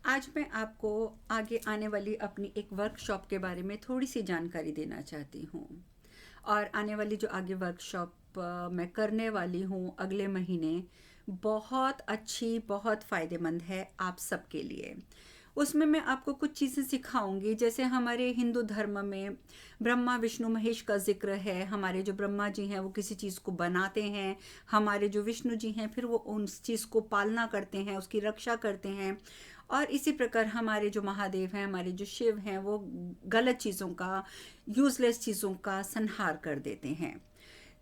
आज मैं आपको आगे आने वाली अपनी एक वर्कशॉप के बारे में थोड़ी सी जानकारी देना चाहती हूँ। और आने वाली जो आगे वर्कशॉप मैं करने वाली हूँ अगले महीने, बहुत अच्छी, बहुत फ़ायदेमंद है आप सबके लिए। उसमें मैं आपको कुछ चीज़ें सिखाऊंगी। जैसे हमारे हिंदू धर्म में ब्रह्मा विष्णु महेश का जिक्र है। हमारे जो ब्रह्मा जी हैं वो किसी चीज़ को बनाते हैं, हमारे जो विष्णु जी हैं फिर वो उस चीज़ को पालना करते हैं, उसकी रक्षा करते हैं। और इसी प्रकार हमारे जो महादेव हैं, हमारे जो शिव हैं, वो गलत चीज़ों का, यूज़लेस चीज़ों का संहार कर देते हैं।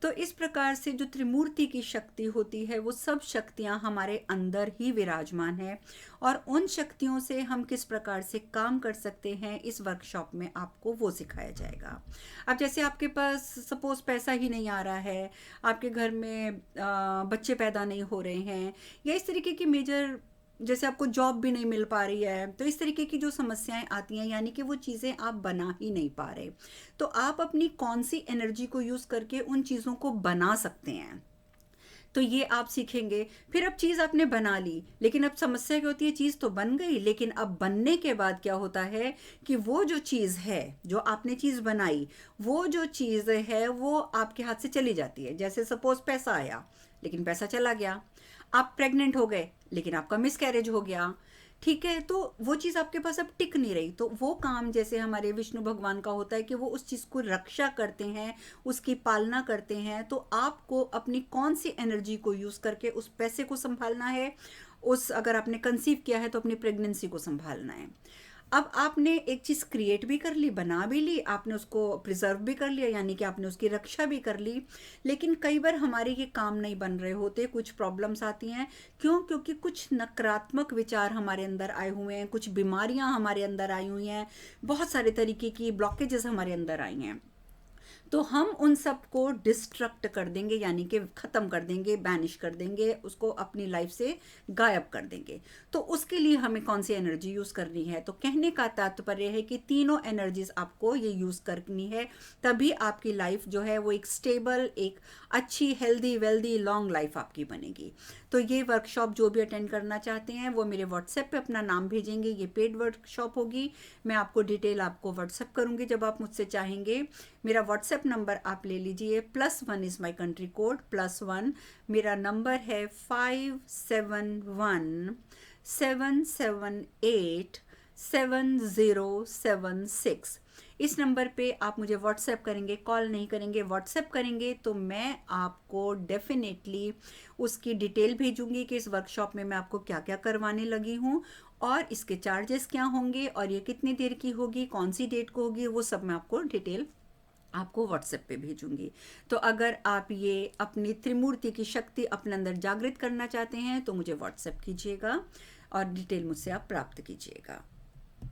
तो इस प्रकार से जो त्रिमूर्ति की शक्ति होती है, वो सब शक्तियां हमारे अंदर ही विराजमान है। और उन शक्तियों से हम किस प्रकार से काम कर सकते हैं, इस वर्कशॉप में आपको वो सिखाया जाएगा। अब जैसे आपके पास सपोज पैसा ही नहीं आ रहा है, आपके घर में बच्चे पैदा नहीं हो रहे हैं, या इस तरीके की मेजर, जैसे आपको जॉब भी नहीं मिल पा रही है, तो इस तरीके की जो समस्याएं आती हैं, यानी कि वो चीज़ें आप बना ही नहीं पा रहे, तो आप अपनी कौन सी एनर्जी को यूज़ करके उन चीज़ों को बना सकते हैं, तो ये आप सीखेंगे। फिर अब चीज़ आपने बना ली, लेकिन अब समस्या क्या होती है, चीज़ तो बन गई, लेकिन अब बनने के बाद क्या होता है कि वो जो चीज़ है, जो आपने चीज़ बनाई, वो जो चीज़ है वो आपके हाथ से चली जाती है। जैसे सपोज पैसा आया, लेकिन पैसा चला गया। आप प्रेग्नेंट हो गए, लेकिन आपका मिसकैरेज हो गया। ठीक है, तो वो चीज़ आपके पास अब टिक नहीं रही। तो वो काम जैसे हमारे विष्णु भगवान का होता है कि वो उस चीज़ को रक्षा करते हैं, उसकी पालना करते हैं। तो आपको अपनी कौन सी एनर्जी को यूज़ करके उस पैसे को संभालना है, उस, अगर आपने कंसीव किया है तो अपनी प्रेगनेंसी को संभालना है। अब आपने एक चीज़ क्रिएट भी कर ली, बना भी ली, आपने उसको प्रिजर्व भी कर लिया, यानी कि आपने उसकी रक्षा भी कर ली। लेकिन कई बार हमारे ये काम नहीं बन रहे होते, कुछ प्रॉब्लम्स आती हैं। क्यों? क्योंकि कुछ नकारात्मक विचार हमारे अंदर आए हुए हैं, कुछ बीमारियां हमारे अंदर आई हुई हैं, बहुत सारे तरीके की ब्लॉकेजेस हमारे अंदर आई हैं। तो हम उन सबको डिस्ट्रक्ट कर देंगे, यानी कि ख़त्म कर देंगे, बैनिश कर देंगे, उसको अपनी लाइफ से गायब कर देंगे। तो उसके लिए हमें कौन सी एनर्जी यूज़ करनी है? तो कहने का तात्पर्य है कि तीनों एनर्जीज आपको ये यूज़ करनी है, तभी आपकी लाइफ जो है वो एक स्टेबल, एक अच्छी, हेल्दी, वेल्दी, लॉन्ग लाइफ आपकी बनेगी। तो ये वर्कशॉप जो भी अटेंड करना चाहते हैं वो मेरे व्हाट्सएप पे अपना नाम भेजेंगे। ये पेड वर्कशॉप होगी, मैं आपको डिटेल आपको व्हाट्सएप करूँगी जब आप मुझसे चाहेंगे। मेरा व्हाट्सएप नंबर आप ले लीजिए, +1 इज़ माई कंट्री कोड, +1 मेरा नंबर है, 5717787076। इस नंबर पे आप मुझे व्हाट्सएप करेंगे, कॉल नहीं करेंगे, व्हाट्सएप करेंगे, तो मैं आपको डेफिनेटली उसकी डिटेल भेजूंगी कि इस वर्कशॉप में मैं आपको क्या क्या करवाने लगी हूँ, और इसके चार्जेस क्या होंगे, और ये कितनी देर की होगी, कौन सी डेट को होगी, वो सब मैं आपको डिटेल आपको व्हाट्सएप पे भेजूंगी। तो अगर आप ये अपनी त्रिमूर्ति की शक्ति अपने अंदर जागृत करना चाहते हैं तो मुझे व्हाट्सएप कीजिएगा और डिटेल मुझसे आप प्राप्त कीजिएगा।